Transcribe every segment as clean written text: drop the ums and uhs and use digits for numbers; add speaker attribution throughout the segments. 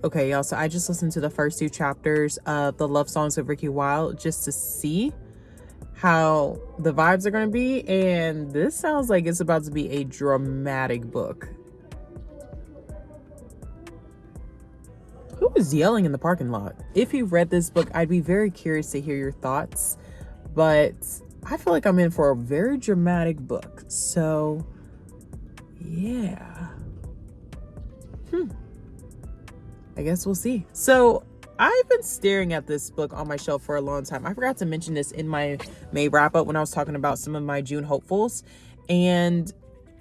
Speaker 1: Okay, y'all, so I just listened to the first 2 chapters of the Love Songs of Ricki Wilde just to see how the vibes are going to be, and this sounds like it's about to be a dramatic book. Who was yelling in the parking lot? If you read this book, I'd be very curious to hear your thoughts, but I feel like I'm in for a very dramatic book. So, yeah. I guess we'll see. So, I've been staring at this book on my shelf for a long time. I forgot to mention this in my May wrap-up when I was talking about some of my June hopefuls. And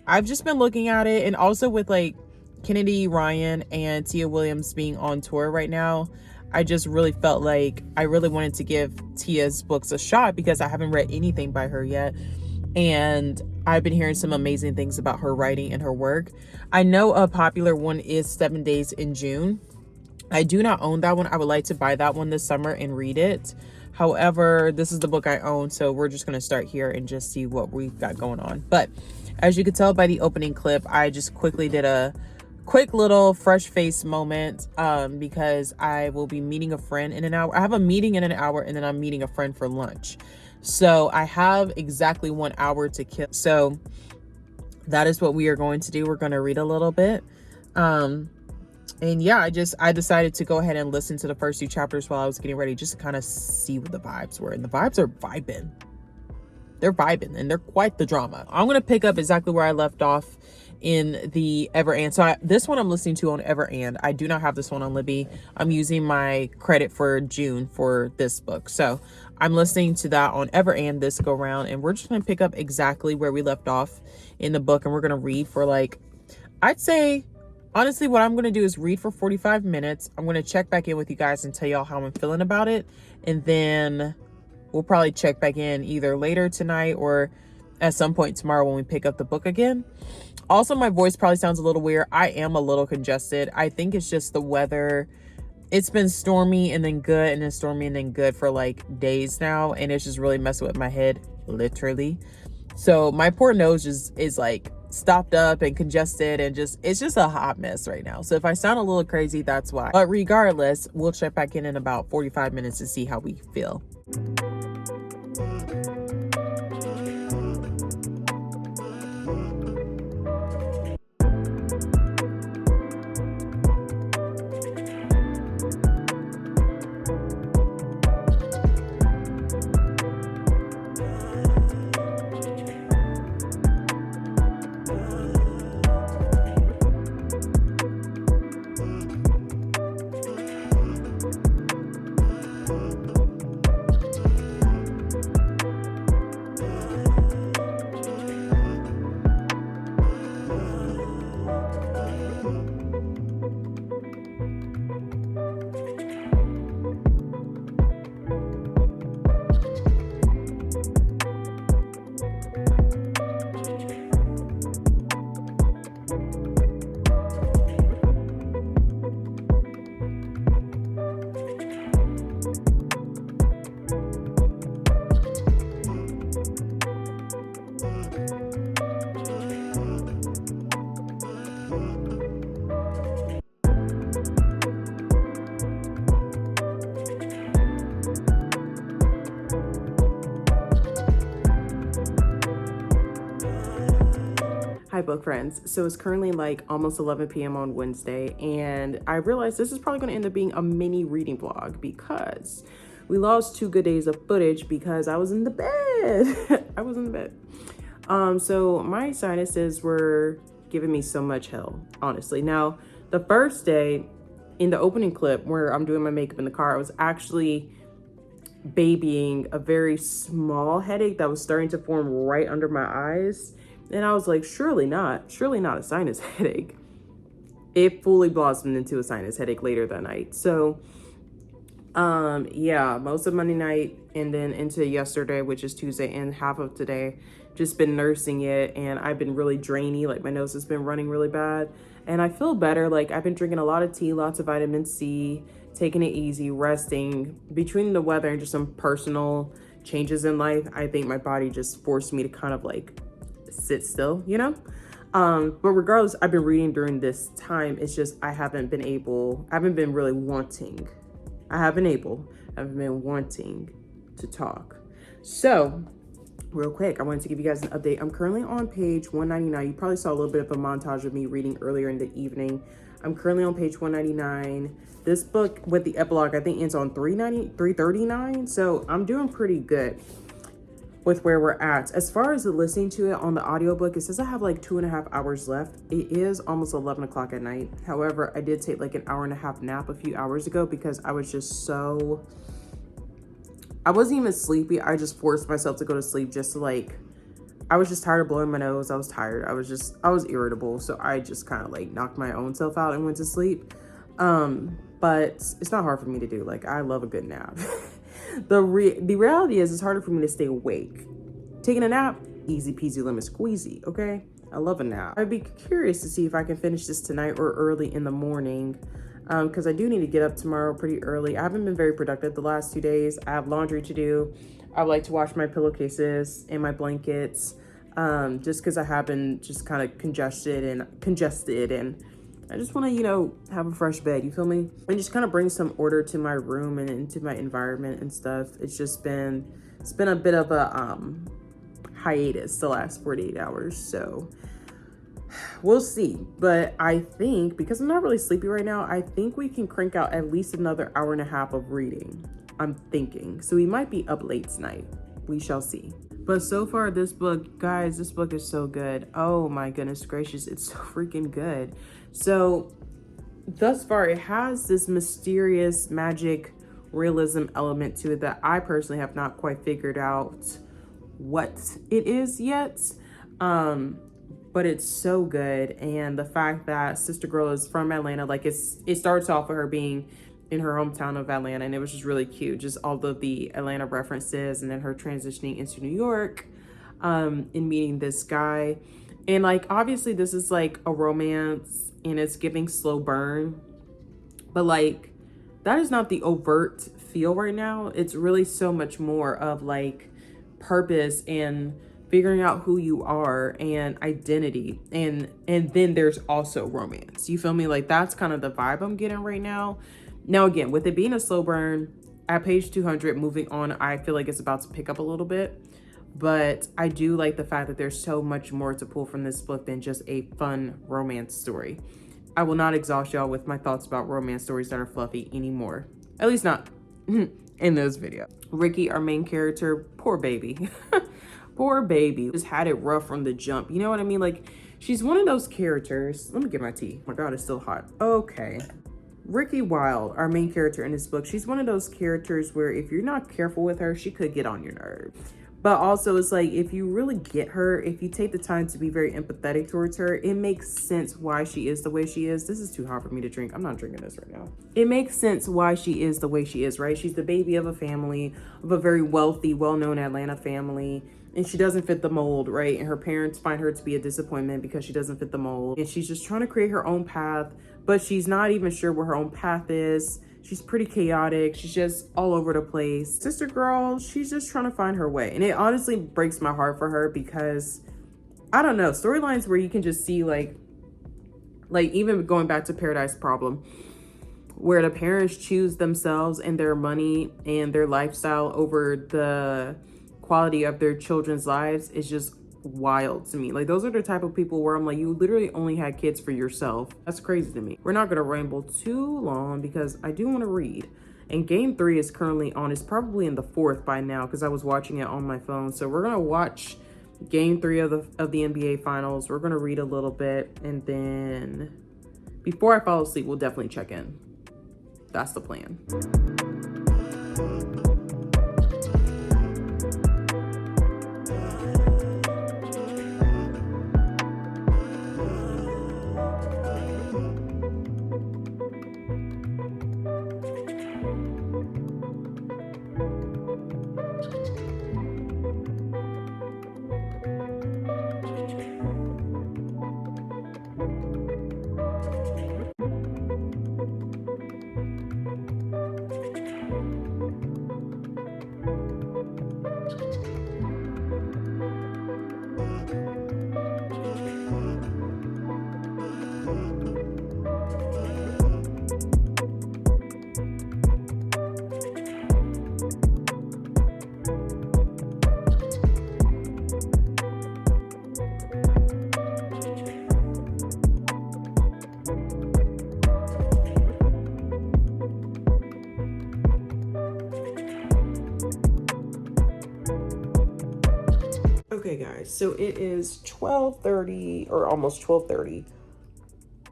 Speaker 1: I've just been looking at it, and also with like Kennedy Ryan and Tia Williams being on tour right now, I just really felt like I really wanted to give Tia's books a shot because I haven't read anything by her yet. And I've been hearing some amazing things about her writing and her work. I know a popular one is 7 Days in June. I do not own that one. I would like to buy that one this summer and read it. However, this is the book I own, so we're just going to start here and just see what we've got going on. But as you could tell by the opening clip, I just quickly did a quick little fresh face moment because I will be meeting a friend in an hour. I have a meeting in an hour, and then I'm meeting a friend for lunch. So I have exactly 1 hour to kill. So that is what we are going to do. We're going to read a little bit. And yeah, I decided to go ahead and listen to the first 2 chapters while I was getting ready, just to kind of see what the vibes were. And the vibes are vibing. They're vibing, and they're quite the drama. I'm going to pick up exactly where I left off in the Ever And. So this one I'm listening to on Ever And. I do not have this one on Libby. I'm using my credit for June for this book. So I'm listening to that on Ever And this go round, and we're just going to pick up exactly where we left off in the book. And we're going to read for like, I'd say, honestly, what I'm going to do is read for 45 minutes. I'm going to check back in with you guys and tell y'all how I'm feeling about it. And then we'll probably check back in either later tonight or at some point tomorrow when we pick up the book again. Also, my voice probably sounds a little weird. I am a little congested. I think it's just the weather. It's been stormy and then good and then stormy and then good for like days now. And it's just really messing with my head, literally. So my poor nose is like stopped up and congested, and it's just a hot mess right now. So if I sound a little crazy, that's why. But regardless, we'll check back in about 45 minutes to see how we feel. Hi book friends. So it's currently like almost 11 p.m. on Wednesday, and I realized this is probably going to end up being a mini reading vlog because we lost 2 good days of footage because I was in the bed. I was in the bed. So my sinuses were giving me so much hell, honestly. Now, the first day in the opening clip where I'm doing my makeup in the car, I was actually babying a very small headache that was starting to form right under my eyes. And I was like, surely not a sinus headache. It fully blossomed into a sinus headache later that night. So, yeah, most of Monday night and then into yesterday, which is Tuesday, and half of today, just been nursing it. And I've been really drainy, like my nose has been running really bad. And I feel better. Like I've been drinking a lot of tea, lots of vitamin C, taking it easy, resting. Between the weather and just some personal changes in life, I think my body just forced me to kind of like sit still, you know? But regardless, I've been reading during this time. It's just I haven't been really wanting. I haven't been wanting to talk. So real quick, I wanted to give you guys an update. I'm currently on page 199. You probably saw a little bit of a montage of me reading earlier in the evening. I'm currently on page 199. This book with the epilogue, I think, ends on 339. So I'm doing pretty good with where we're at. As far as listening to it on the audiobook, it says I have like 2.5 hours left. It is almost 11 o'clock at night. However, I did take like an hour-and-a-half nap a few hours ago because I was just I wasn't even sleepy. I just forced myself to go to sleep just to I was just tired of blowing my nose. I was tired. I was irritable. So I just kind of like knocked my own self out and went to sleep. But it's not hard for me to do. Like, I love a good nap. The reality is it's harder for me to stay awake. Taking a nap, easy peasy lemon squeezy, okay? I love a nap. I'd be curious to see if I can finish this tonight or early in the morning, because I do need to get up tomorrow pretty early. I haven't been very productive the last 2 days. I have laundry to do. I would like to wash my pillowcases and my blankets, just because I have been just kind of congested and I just want to, have a fresh bed, you feel me? And just kind of bring some order to my room and into my environment and stuff. It's been a bit of a hiatus the last 48 hours. So we'll see. But I think, because I'm not really sleepy right now, I think we can crank out at least another hour-and-a-half of reading. I'm thinking. So we might be up late tonight. We shall see. But so far, this book, guys, this book is so good. Oh my goodness gracious, it's so freaking good. So thus far, it has this mysterious magic realism element to it that I personally have not quite figured out what it is yet. But it's so good. And the fact that Sister Girl is from Atlanta, like it starts off with her being in her hometown of Atlanta, and it was just really cute, just all of the Atlanta references, and then her transitioning into New York, in meeting this guy. And like, obviously this is like a romance and it's giving slow burn, but like that is not the overt feel right now. It's really so much more of like purpose and figuring out who you are and identity, and then there's also romance, you feel me? Like that's kind of the vibe I'm getting right now. Now, again, with it being a slow burn, at page 200, moving on, I feel like it's about to pick up a little bit. But I do like the fact that there's so much more to pull from this book than just a fun romance story. I will not exhaust y'all with my thoughts about romance stories that are fluffy anymore. At least not in this video. Ricki, our main character, poor baby. Poor baby. Just had it rough from the jump. You know what I mean? Like, she's one of those characters. Let me get my tea. Oh my God, it's still hot. Okay. Ricki Wilde, our main character in this book, she's one of those characters where if you're not careful with her, she could get on your nerves. But also, it's like, if you really get her, if you take the time to be very empathetic towards her, it makes sense why she is the way she is. This is too hot for me to drink. I'm not drinking this right now. It makes sense why she is the way she is, right? She's the baby of a family, of a very wealthy, well-known Atlanta family. And she doesn't fit the mold, right? And her parents find her to be a disappointment because she doesn't fit the mold. And she's just trying to create her own path, but she's not even sure where her own path is. She's pretty chaotic. She's just all over the place. Sister Girl, she's just trying to find her way. And it honestly breaks my heart for her because, I don't know, storylines where you can just see like even going back to Paradise Problem, where the parents choose themselves and their money and their lifestyle over the quality of their children's lives is just wild to me. Like, those are the type of people where I'm like, you literally only had kids for yourself. That's crazy to me. We're not gonna ramble too long because I do want to read. And game 3 is currently on. It's probably in the 4th by now because I was watching it on my phone. So we're gonna watch game 3 of the NBA finals. We're gonna read a little bit, and then before I fall asleep, we'll definitely check in. That's the plan. Okay guys, so it is 12:30 or almost 12:30.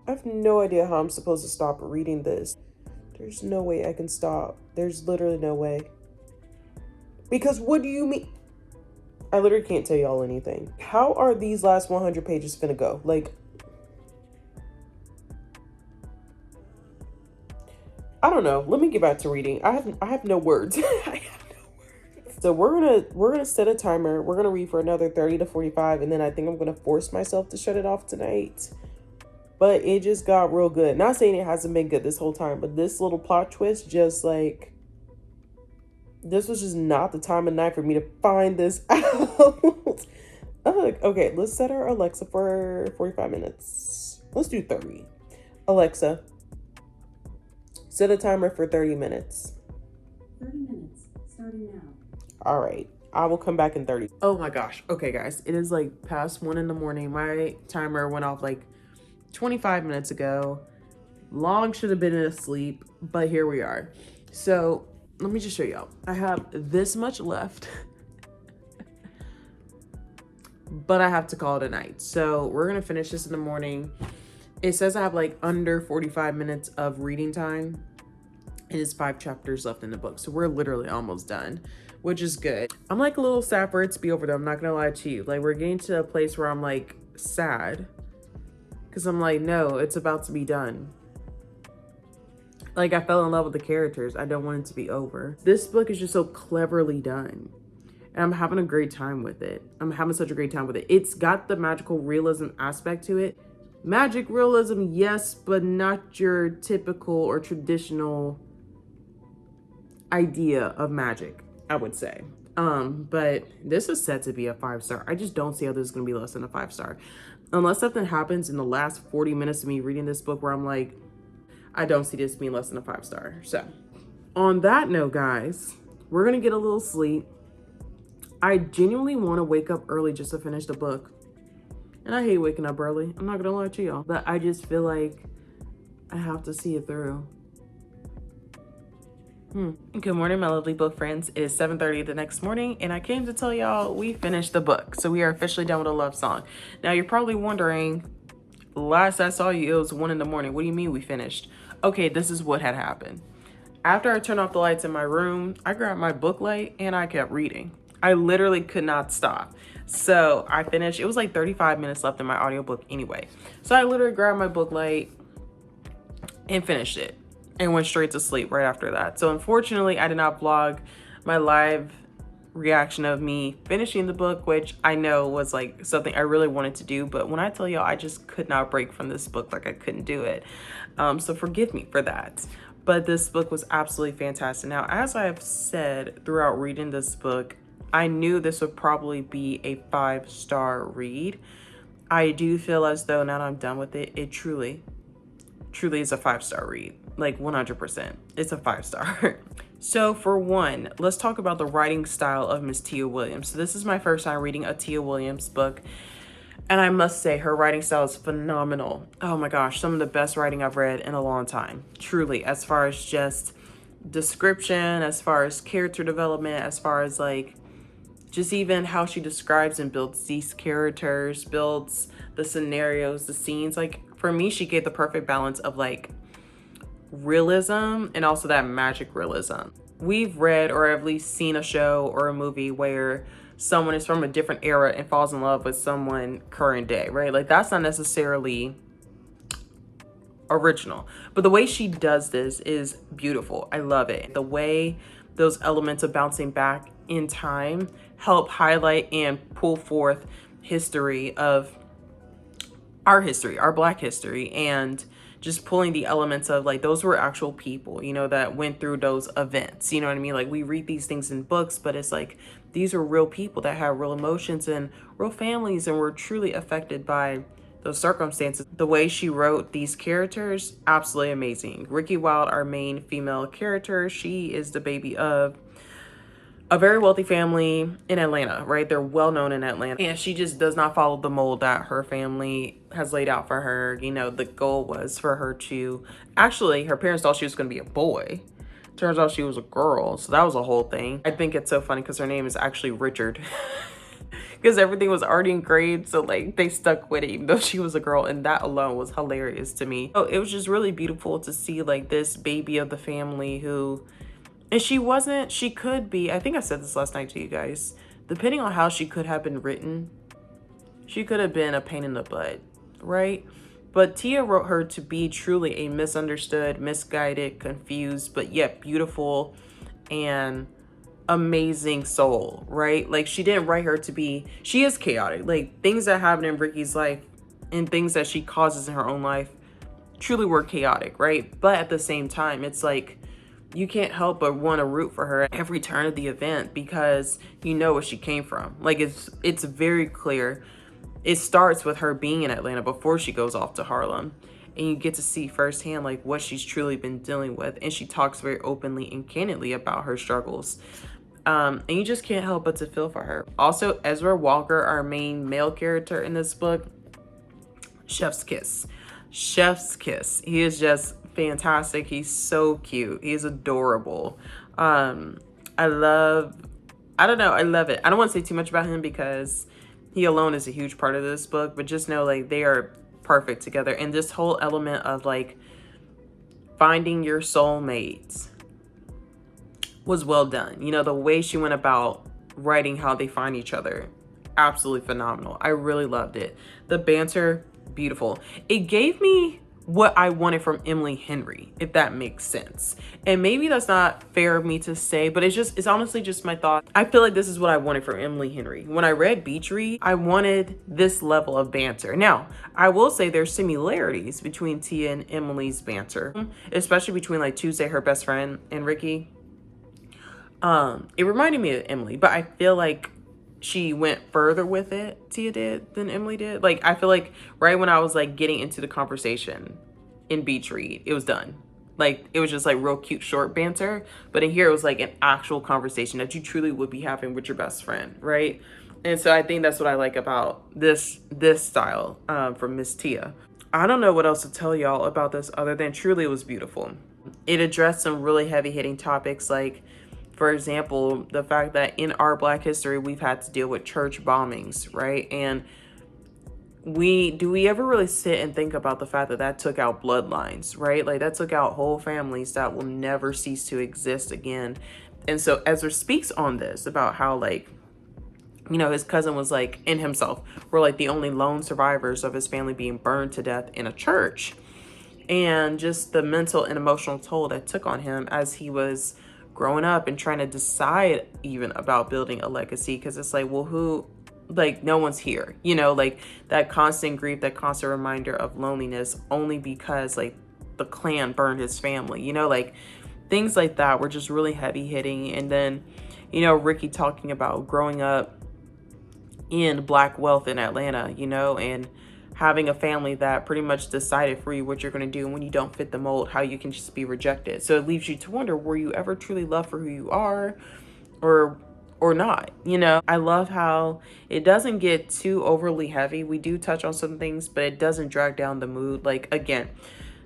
Speaker 1: I have no idea how I'm supposed to stop reading this. There's no way I can stop. There's literally no way. Because what do you mean? I literally can't tell y'all anything. How are these last 100 pages finna go? Like, I don't know. Let me get back to reading. I have no words. I have no words. So we're gonna set a timer. We're gonna read for another 30 to 45, and then I think I'm gonna force myself to shut it off tonight. But it just got real good. Not saying it hasn't been good this whole time, but this little plot twist just like, this was just not the time of night for me to find this out. Okay, let's set our Alexa for 45 minutes. Let's do 30. Alexa, set a timer for 30 minutes.
Speaker 2: 30 minutes, starting now.
Speaker 1: All right, I will come back in 30. Oh my gosh. Okay, guys, it is like past 1 in the morning. My timer went off like 25 minutes ago. Long should have been asleep, but here we are. So let me just show y'all. I have this much left, but I have to call it a night. So we're gonna finish this in the morning. It says I have like under 45 minutes of reading time. It is 5 chapters left in the book, so we're literally almost done, which is good. I'm like a little sad for it to be over though. I'm not gonna lie to you. Like, we're getting to a place where I'm like sad, because I'm like, no, it's about to be done. Like, I fell in love with the characters. I don't want it to be over. This book is just so cleverly done. And I'm having a great time with it. I'm having such a great time with it. It's got the magical realism aspect to it. Magic realism, yes, but not your typical or traditional idea of magic, I would say. But this is set to be a 5-star. I just don't see how this is gonna be less than a 5-star. Unless something happens in the last 40 minutes of me reading this book where I'm like, I don't see this being less than a 5-star. So on that note, guys, we're gonna get a little sleep. I genuinely want to wake up early just to finish the book. And I hate waking up early. I'm not gonna lie to y'all, but I just feel like I have to see it through. Good morning, my lovely book friends. It is 7:30 the next morning, and I came to tell y'all we finished the book. So we are officially done with A Love Song. Now you're probably wondering, last I saw you, it was 1 in the morning. What do you mean we finished? Okay, this is what had happened. After I turned off the lights in my room, I grabbed my book light and I kept reading. I literally could not stop. So I finished. It was like 35 minutes left in my audiobook anyway. So I literally grabbed my book light and finished it and went straight to sleep right after that. So unfortunately, I did not vlog my live reaction of me finishing the book, which I know was like something I really wanted to do. But when I tell y'all, I just could not break from this book. Like, I couldn't do it. So forgive me for that. But this book was absolutely fantastic. Now, as I've said throughout reading this book, I knew this would probably be a 5-star read. I do feel as though now that I'm done with it, it truly is a 5-star read. Like 100%. It's a 5-star. So for one, let's talk about the writing style of Miss Tia Williams. So this is my first time reading a Tia Williams book. And I must say, her writing style is phenomenal. Oh my gosh, some of the best writing I've read in a long time. Truly, as far as just description, as far as character development, as far as like just even how she describes and builds these characters, builds the scenarios, the scenes. Like, for me, she gave the perfect balance of like realism and also that magic realism. We've read or at least seen a show or a movie where someone is from a different era and falls in love with someone current day, right? Like, that's not necessarily original, but the way she does this is beautiful. I love it. The way those elements of bouncing back in time help highlight and pull forth history of our history, our Black history, and just pulling the elements of like, those were actual people, you know, that went through those events. You know what I mean? Like, we read these things in books, but it's like, these are real people that have real emotions and real families and were truly affected by those circumstances. The way she wrote these characters, absolutely amazing. Ricki Wilde, our main female character, she is the baby of a very wealthy family in Atlanta, right? They're well known in Atlanta. And she just does not follow the mold that her family has laid out for her. You know, the goal was for her to, actually, her parents thought she was going to be a boy. Turns out she was a girl, so that was a whole thing. I think it's so funny because her name is actually Richard. Because everything was already engraved, so like they stuck with it even though she was a girl, and that alone was hilarious to me. So it was just really beautiful to see like this baby of the family who, and she could be, I think I said this last night to you guys, depending on how she could have been written, she could have been a pain in the butt, right? But Tia wrote her to be truly a misunderstood, misguided, confused, but yet beautiful and amazing soul, right? Like she didn't write her to be, she is chaotic. Like things that happen in Ricki's life and things that she causes in her own life truly were chaotic, right? But at the same time, it's like you can't help but want to root for her at every turn of the event because you know where she came from. Like it's very clear. It starts with her being in Atlanta before she goes off to Harlem, and you get to see firsthand like what she's truly been dealing with, and she talks very openly and candidly about her struggles. And you just can't help but to feel for her. Also, Ezra Walker, our main male character in this book, chef's kiss. Chef's kiss. He is just fantastic. He's so cute. He's adorable. I love it. I don't want to say too much about him because he alone is a huge part of this book, but just know like they are perfect together. And this whole element of like finding your soulmates was well done. You know, the way she went about writing how they find each other, absolutely phenomenal. I really loved it. The banter, beautiful. It gave me what I wanted from Emily Henry, if that makes sense. And maybe that's not fair of me to say, but it's honestly just my thought. I feel like this is what I wanted from Emily Henry. When I read Beach Read, I wanted this level of banter. Now, I will say there's similarities between Tia and Emily's banter, especially between like Tuesday, her best friend, and Ricki. It reminded me of Emily, but I feel like she went further with it, Tia did, than Emily did. Like, I feel like right when I was like getting into the conversation in Beach Read, it was done. Like, it was just like real cute short banter. But in here, it was like an actual conversation that you truly would be having with your best friend, right? And so I think that's what I like about this style from Miss Tia. I don't know what else to tell y'all about this other than truly it was beautiful. It addressed some really heavy hitting topics like, for example, the fact that in our Black history, we've had to deal with church bombings, right? And do we ever really sit and think about the fact that that took out bloodlines, right? Like that took out whole families that will never cease to exist again. And so Ezra speaks on this about how like, you know, his cousin was like, in himself, were like the only lone survivors of his family being burned to death in a church. And just the mental and emotional toll that took on him as he was growing up and trying to decide even about building a legacy, because it's like, well, who, like, no one's here, you know, like that constant grief, that constant reminder of loneliness only because like the Klan burned his family, you know, like things like that were just really heavy hitting. And then, you know, Ricki talking about growing up in Black wealth in Atlanta, you know, and having a family that pretty much decided for you what you're going to do, and when you don't fit the mold, how you can just be rejected. So it leaves you to wonder, were you ever truly loved for who you are or not? You know, I love how it doesn't get too overly heavy. We do touch on some things, but it doesn't drag down the mood. Like, again,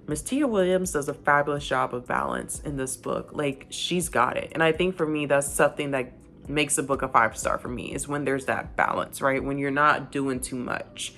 Speaker 1: Miss Tia Williams does a fabulous job of balance in this book. Like, she's got it. And I think for me, that's something that makes a book a 5-star for me, is when there's that balance, right? When you're not doing too much.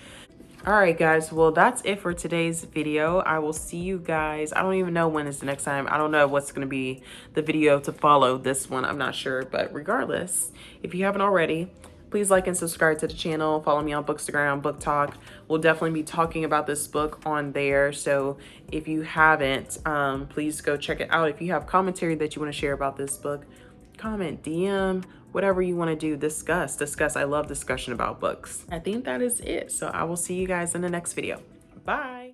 Speaker 1: All right, guys, well, that's it for today's video. I will see you guys. I don't even know when is the next time. I don't know what's going to be the video to follow this one. I'm not sure, but regardless, if you haven't already, please like and subscribe to the channel. Follow me on Bookstagram, Booktok. We'll definitely be talking about this book on there. So if you haven't, please go check it out. If you have commentary that you want to share about this book, comment, DM, whatever you want to do, discuss. I love discussion about books. I think that is it. So I will see you guys in the next video. Bye.